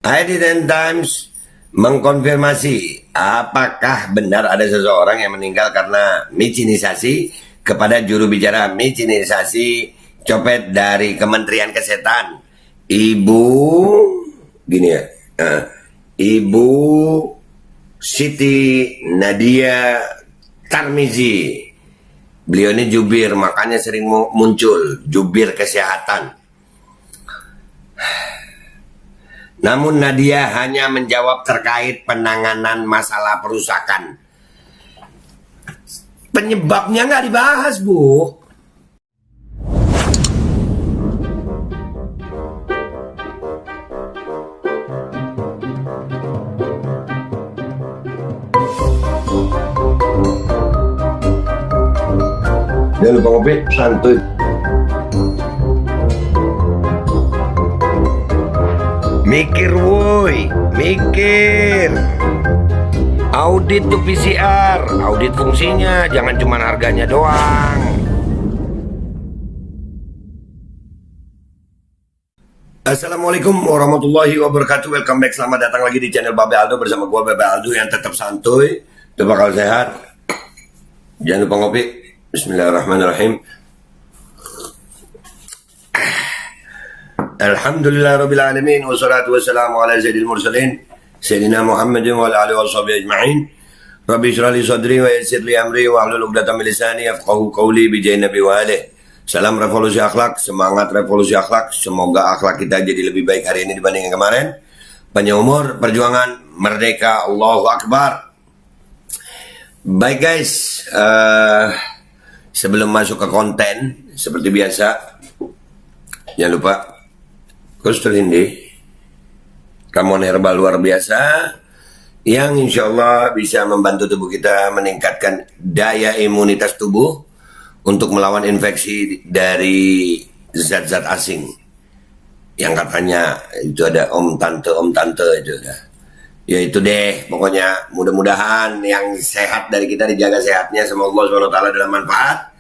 IDN Times mengkonfirmasi apakah benar ada seseorang yang meninggal karena micinisasi kepada juru bicara micinisasi copet dari Kementerian Kesehatan, Ibu gini ya, Ibu Siti Nadia Tarmizi. Beliau ini jubir, makanya sering muncul jubir kesehatan. Namun Nadia hanya menjawab terkait penanganan masalah perusakan. Penyebabnya nggak dibahas, Bu. Jangan lupa ngopi, santuy. Mikir woi, mikir. Audit tuh PCR, audit fungsinya, jangan cuma harganya doang. Assalamualaikum warahmatullahi wabarakatuh. Welcome back, selamat datang lagi di channel Babe Aldo bersama gua Babe Aldo yang tetap santuy, tetap bakal sehat. Jangan lupa ngopi. Bismillahirrahmanirrahim. Alhamdulillah Rabbil Alamin. Wassalatu wassalamu ala sayyidil mursalin Sayyidina Muhammadin wa ala alihi wa sahbihi ajma'in. Rabbi syrah li sadri wa yassir li amri wa ahlul 'uqdatam min lisani yafqahu qawli bi jahi nabi wa alihi. Salam revolusi akhlak, semangat revolusi akhlak. Semoga akhlak kita jadi lebih baik hari ini dibanding yang kemarin. Panjang umur, perjuangan, merdeka, Allahu Akbar. Baik guys, sebelum masuk ke konten, seperti biasa, jangan lupa Kustul Hindi, ramuan herbal luar biasa yang insya Allah bisa membantu tubuh kita meningkatkan daya imunitas tubuh untuk melawan infeksi dari zat-zat asing yang katanya itu ada om tante itu udah. Ya itu deh, pokoknya mudah-mudahan yang sehat dari kita dijaga sehatnya, semoga Allah SWT dalam manfaat.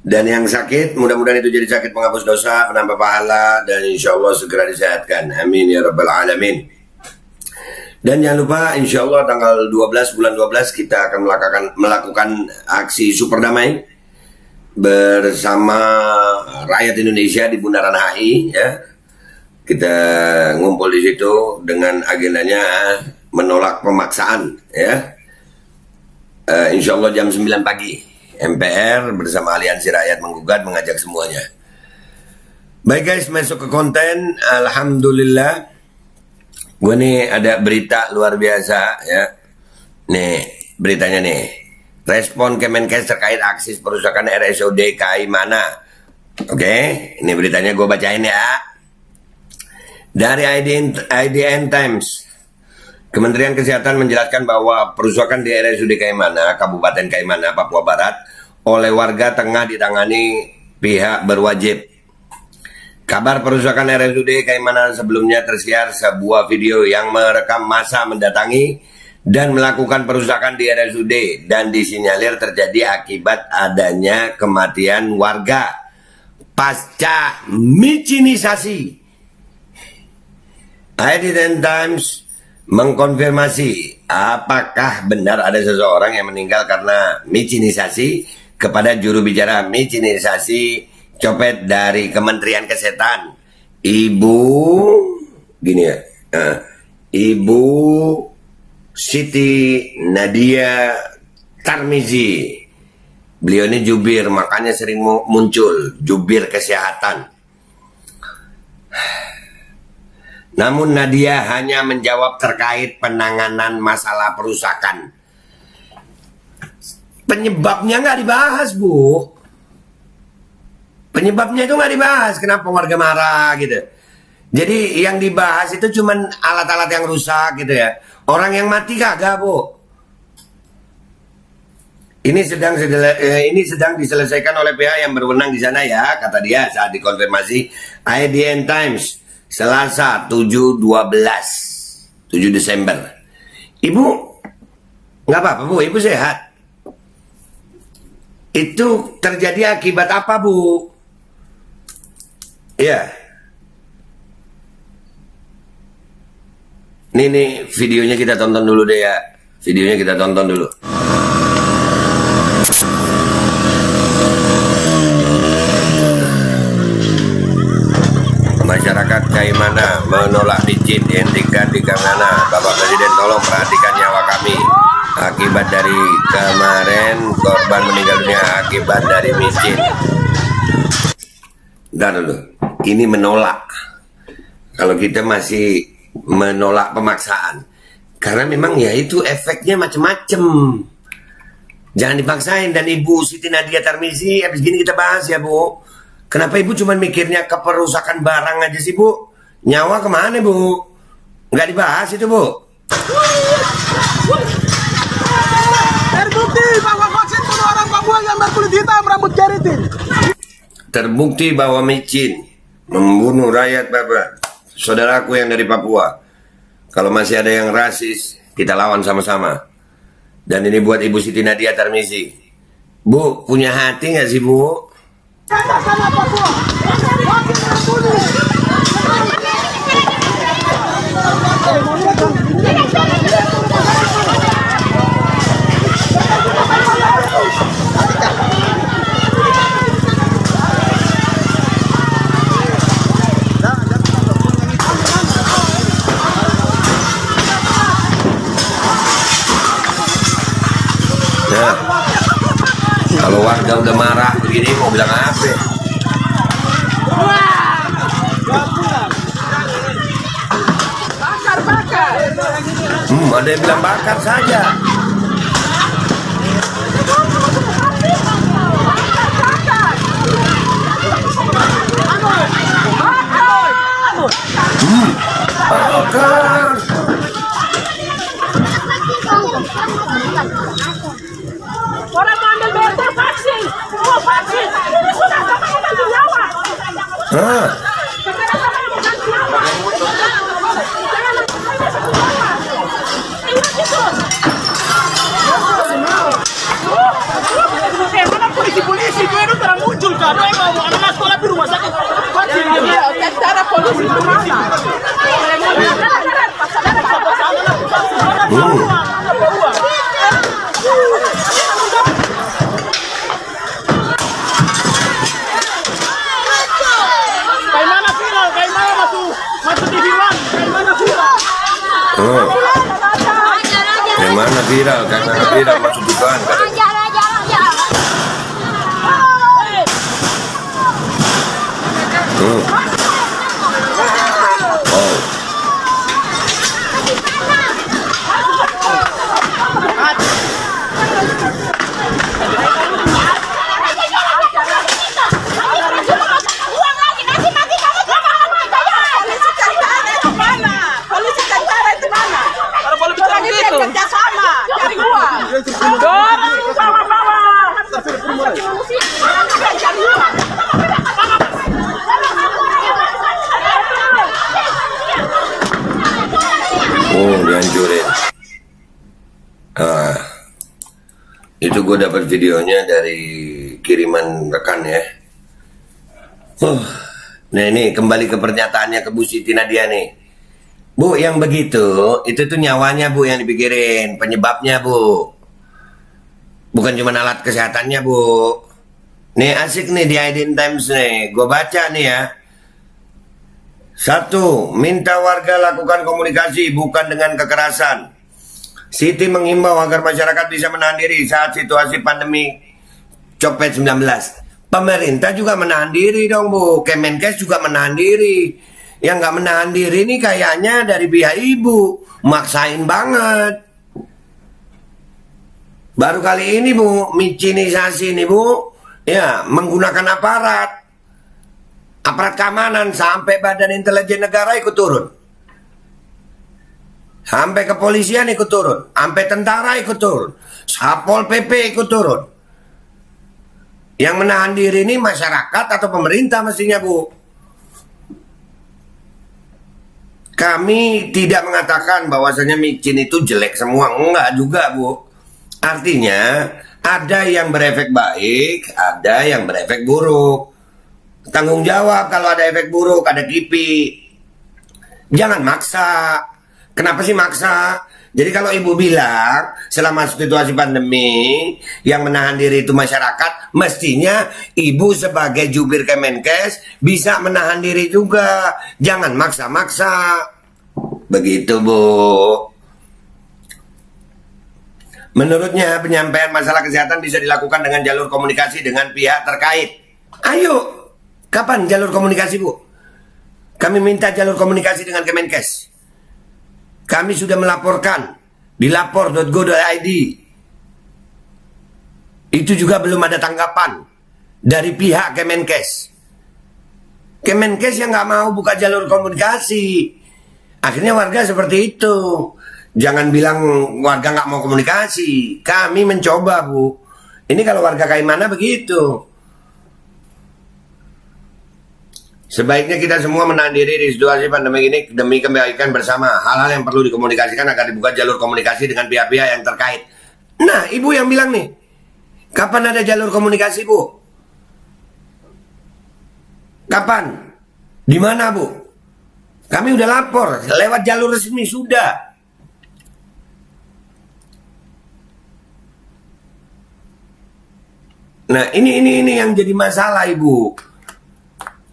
Dan yang sakit, mudah-mudahan itu jadi sakit penghapus dosa, penambah pahala, dan insya Allah segera disehatkan. Amin ya Rabbal Alamin. Dan jangan lupa, insya Allah tanggal 12 bulan 12 kita akan melakukan aksi super damai bersama rakyat Indonesia di Bundaran HI. Ya. Kita ngumpul di situ dengan agendanya menolak pemaksaan. Ya. Insya Allah jam 9 pagi. MPR bersama Aliansi Rakyat Menggugat mengajak semuanya. Baik guys, masuk ke konten. Alhamdulillah, gue nih ada berita luar biasa ya. Nih beritanya nih, respon Kemenkes terkait aksi perusakan RSUD KAI Mana. Oke, ini beritanya gue bacain ya. Dari IDN Times, Kementerian Kesehatan menjelaskan bahwa perusakan di RSUD KAI Mana, Kabupaten KAI Mana, Papua Barat, oleh warga tengah ditangani pihak berwajib. Kabar perusakan RSUD KAI Mana sebelumnya tersiar sebuah video yang merekam massa mendatangi dan melakukan perusakan di RSUD dan disinyalir terjadi akibat adanya kematian warga pasca micinisasi. IDN Times mengkonfirmasi apakah benar ada seseorang yang meninggal karena micinisasi kepada juru bicara micinisasi copet dari Kementerian Kesehatan, Ibu gini ya, Ibu Siti Nadia Tarmizi. Beliau ini jubir, makanya sering muncul jubir kesehatan. Namun Nadia hanya menjawab terkait penanganan masalah perusakan. Penyebabnya nggak dibahas, Bu. Penyebabnya itu nggak dibahas. Kenapa warga marah gitu? Jadi yang dibahas itu cuman alat-alat yang rusak gitu ya. Orang yang mati kagak, Bu. Ini sedang diselesaikan oleh pihak yang berwenang di sana ya, kata dia saat dikonfirmasi IDN Times. Selasa 7 Desember. Ibu nggak apa-apa, Bu, Ibu sehat. Itu terjadi akibat apa, Bu? Ya. Nih videonya kita tonton dulu deh ya. Videonya kita tonton dulu. Masyarakat Kaimana menolak micin dihentikan di Kaimana. Bapak Presiden tolong perhatikan nyawa kami. Akibat dari kemarin korban meninggal dunia akibat dari micin. Dan dulu, ini menolak. Kalau kita masih menolak pemaksaan, karena memang ya itu efeknya macem-macem. Jangan dipaksain. Dan Ibu Siti Nadia Tarmizi, habis gini kita bahas ya Bu. Kenapa Ibu cuma mikirnya keperusakan barang aja sih Bu? Nyawa kemana Bu? Nggak dibahas itu Bu. Terbukti bahwa vaksin bunuh orang Papua yang berkulit hitam rambut keriting. Terbukti bahwa micin membunuh rakyat Bapak. Saudaraku yang dari Papua. Kalau masih ada yang rasis, kita lawan sama-sama. Dan ini buat Ibu Siti Nadia Tarmizi. Bu, punya hati nggak sih Bu? Katakanlah Papua, vaksin terbunuh. Nah, kalau warga udah marah begini mau bilang apa? Bakar. Ada yang bilang bakar saja. Bakar. Orang ambil BRT vaksin, mau vaksin, ini sudah sama ganti nyawa. Ah, Mana polisi itu itu terang muncul kan? Mau anak sekolah di rumah sakit vaksin dia. Cara polisi mana? Masuk TV1, kayak mana viral? oh. Yang mana viral? Karena viral masuk dugaan. Oh. Oh, dihancurin. Itu gue dapat videonya dari kiriman rekan ya. Nah ini kembali ke pernyataannya ke Bu Siti Nadia nih. Bu, yang begitu, itu tuh nyawanya Bu yang dipikirin, penyebabnya Bu. Bukan cuma alat kesehatannya Bu. Nih asik nih di Aidin Times nih, gue baca nih ya. 1. Minta warga lakukan komunikasi bukan dengan kekerasan. Siti menghimbau agar masyarakat bisa menahan diri saat situasi pandemi COVID-19. Pemerintah juga menahan diri dong Bu. Kemenkes juga menahan diri. Yang nggak menahan diri ini kayaknya dari pihak Ibu. Maksain banget. Baru kali ini Bu, micinisasi ini Bu. Ya, menggunakan aparat keamanan sampai Badan Intelijen Negara ikut turun. Sampai kepolisian ikut turun, sampai tentara ikut turun, Satpol PP ikut turun. Yang menahan diri ini masyarakat atau pemerintah mestinya Bu. Kami tidak mengatakan bahwasanya micin itu jelek semua, enggak juga Bu. Artinya ada yang berefek baik, ada yang berefek buruk. Tanggung jawab kalau ada efek buruk, ada KIPI. Jangan maksa. Kenapa sih maksa? Jadi kalau ibu bilang selama situasi pandemi yang menahan diri itu masyarakat, mestinya ibu sebagai jubir Kemenkes bisa menahan diri juga. Jangan maksa-maksa. Begitu, Bu. Menurutnya penyampaian masalah kesehatan bisa dilakukan dengan jalur komunikasi dengan pihak terkait. Ayo, kapan jalur komunikasi, Bu? Kami minta jalur komunikasi dengan Kemenkes. Kami sudah melaporkan di lapor.go.id. Itu juga belum ada tanggapan dari pihak Kemenkes. Kemenkes yang nggak mau buka jalur komunikasi. Akhirnya warga seperti itu. Jangan bilang warga nggak mau komunikasi. Kami mencoba, Bu. Ini kalau warga kayak mana begitu. Sebaiknya kita semua menahan diri di situasi pandemi ini demi kebaikan bersama. Hal-hal yang perlu dikomunikasikan agar dibuka jalur komunikasi dengan pihak-pihak yang terkait. Nah, ibu yang bilang nih, kapan ada jalur komunikasi, Bu? Kapan? Di mana, Bu? Kami udah lapor lewat jalur resmi sudah. Nah, ini yang jadi masalah, Ibu.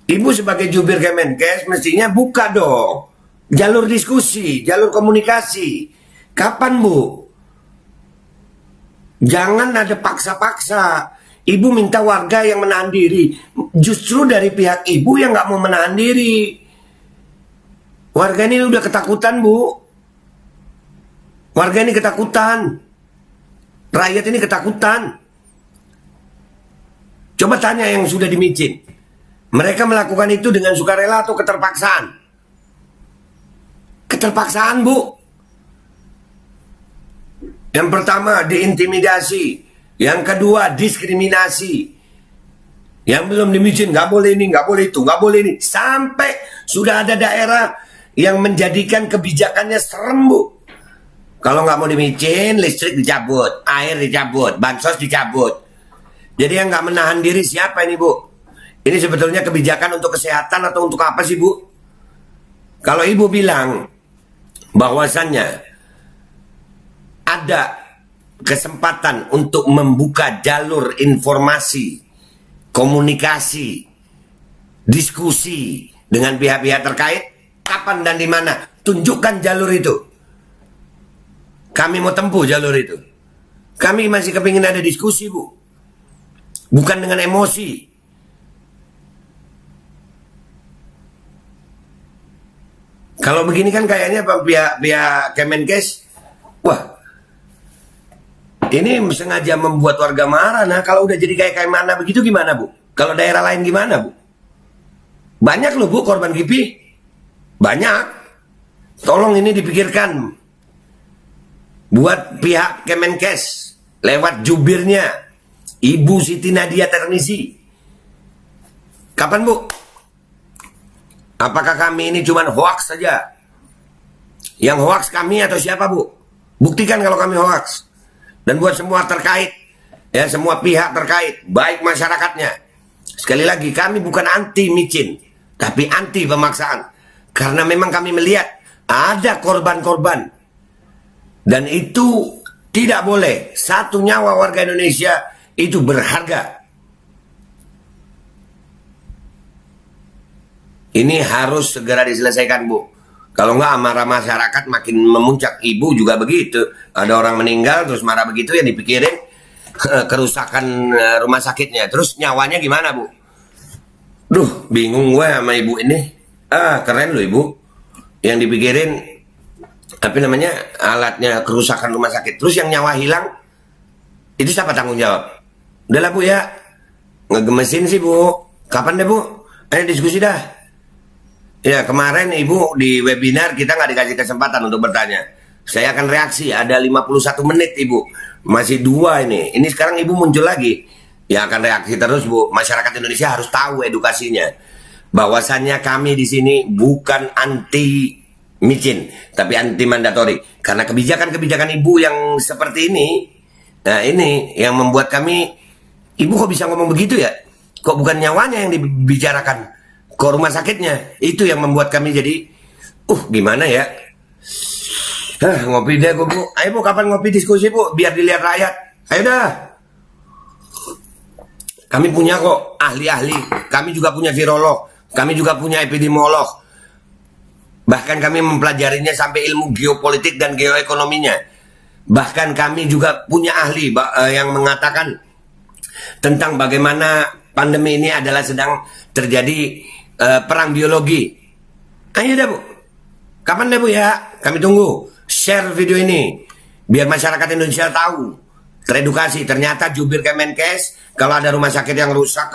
Ibu sebagai jubir Kemenkes mestinya buka dong jalur diskusi, jalur komunikasi. Kapan, Bu? Jangan ada paksa-paksa. Ibu minta warga yang menahan diri. Justru dari pihak ibu yang nggak mau menahan diri. Warga ini udah ketakutan, Bu. Warga ini ketakutan. Rakyat ini ketakutan. Coba tanya yang sudah di Micin. Mereka melakukan itu dengan sukarela atau keterpaksaan? Keterpaksaan, Bu. Yang pertama, diintimidasi. Yang kedua, diskriminasi. Yang belum dimicin, nggak boleh ini, nggak boleh itu, nggak boleh ini. Sampai sudah ada daerah yang menjadikan kebijakannya serem, Bu. Kalau nggak mau dimicin, listrik dicabut, air dicabut, bansos dicabut. Jadi yang nggak menahan diri siapa ini, Bu? Ini sebetulnya kebijakan untuk kesehatan atau untuk apa sih, Bu? Kalau ibu bilang bahwasannya ada kesempatan untuk membuka jalur informasi, komunikasi, diskusi dengan pihak-pihak terkait, kapan dan di mana? Tunjukkan jalur itu. Kami mau tempuh jalur itu. Kami masih kepingin ada diskusi, Bu. Bukan dengan emosi. Kalau begini kan kayaknya pihak Kemenkes, wah, ini sengaja membuat warga marah. Nah, kalau udah jadi kayak mana begitu gimana, Bu? Kalau daerah lain gimana, Bu? Banyak loh, Bu, korban KIPI. Banyak. Tolong ini dipikirkan. Buat pihak Kemenkes, lewat jubirnya, Ibu Siti Nadia Tarmizi. Kapan, Bu? Apakah kami ini cuma hoax saja? Yang hoax kami atau siapa, Bu? Buktikan kalau kami hoax. Dan buat semua terkait, ya semua pihak terkait, baik masyarakatnya. Sekali lagi, kami bukan anti micin, tapi anti pemaksaan. Karena memang kami melihat ada korban-korban. Dan itu tidak boleh. Satu nyawa warga Indonesia itu berharga. Ini harus segera diselesaikan, Bu. Kalau nggak amarah masyarakat makin memuncak. Ibu juga begitu. Ada orang meninggal terus marah begitu ya dipikirin kerusakan rumah sakitnya. Terus nyawanya gimana, Bu? Duh, bingung gue sama ibu ini. Keren loh, Ibu. Yang dipikirin apa namanya? Alatnya kerusakan rumah sakit. Terus yang nyawa hilang itu siapa tanggung jawab? Udahlah, Bu, ya. Ngegemesin sih, Bu. Kapan deh, Bu? Ayo diskusi dah. Ya, kemarin Ibu di webinar kita nggak dikasih kesempatan untuk bertanya. Saya akan reaksi, ada 51 menit, Ibu. Masih 2 ini. Ini sekarang Ibu muncul lagi. Ya akan reaksi terus, Bu. Masyarakat Indonesia harus tahu edukasinya. Bahwasannya kami di sini bukan anti micin, tapi anti mandatori. Karena kebijakan-kebijakan Ibu yang seperti ini, nah ini yang membuat kami, Ibu kok bisa ngomong begitu ya? Kok bukan nyawanya yang dibicarakan? Ke rumah sakitnya, itu yang membuat kami jadi gimana ya, Ngopi deh Bu. Ayo Bu, kapan ngopi diskusi Bu, biar dilihat rakyat. Ayo dah. Kami punya kok ahli-ahli. Kami juga punya virolog. Kami juga punya epidemiolog. Bahkan kami mempelajarinya sampai ilmu geopolitik dan geoekonominya. Bahkan kami juga punya ahli yang mengatakan tentang bagaimana pandemi ini adalah sedang terjadi perang biologi. Ayo dah Bu. Kapan dah Bu ya? Kami tunggu. Share video ini biar masyarakat Indonesia tahu, teredukasi. Ternyata jubir Kemenkes kalau ada rumah sakit yang rusak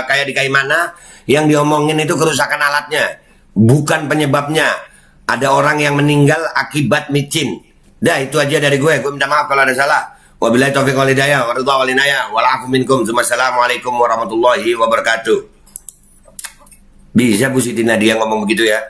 kayak di Kaimana, yang diomongin itu kerusakan alatnya, bukan penyebabnya. Ada orang yang meninggal akibat micin. Dah, itu aja dari gue. Gue minta maaf kalau ada salah. Wabillahi taufiq wal hidayah wa ridha wal inayah wal afu minkum. Assalamualaikum warahmatullahi wabarakatuh. Bisa Bu Siti Nadia ngomong begitu ya?